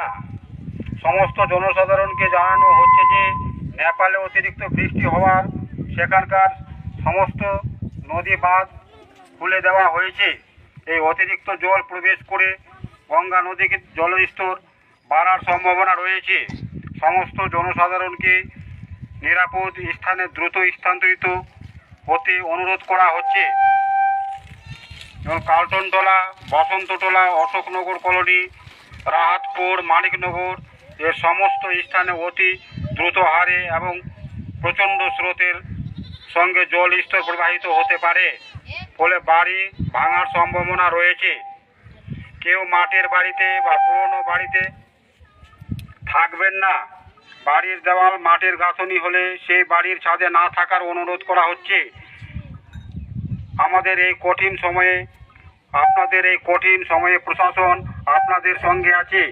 না। সমস্ত জনসাধারণকে জানানো হচ্ছে যে নেপালে অতিরিক্ত বৃষ্টি হওয়ার সেখানকার সমস্ত নদী বাঁধ খুলে দেওয়া হয়েছে। এই অতিরিক্ত জল প্রবেশ করে গঙ্গা নদীকে জলস্তর বাড়ার সম্ভাবনা রয়েছে। সমস্ত জনসাধারণকে নিরাপদ স্থানে দ্রুত স্থানান্তরিত হতে অনুরোধ করা হচ্ছে। যেমন কালটনটোলা, বসন্তটোলা, অশোকনগর কলোনি, রাহাতপুর, মানিকনগর এর সমস্ত স্থানে অতি দ্রুত হারে এবং প্রচণ্ড স্রোতের সঙ্গে জল স্তর প্রবাহিত হতে পারে, ফলে বাড়ি ভাঙার সম্ভাবনা রয়েছে। কেউ মাটির বাড়িতে বা পুরনো বাড়িতে থাকবেন না। বাড়ির দেওয়াল মাটির গাঁথনি হলে সেই বাড়ির ছাদে না থাকার অনুরোধ করা হচ্ছে। আপনাদের এই কঠিন সময়ে প্রশাসন আপনাদের সঙ্গে আছে।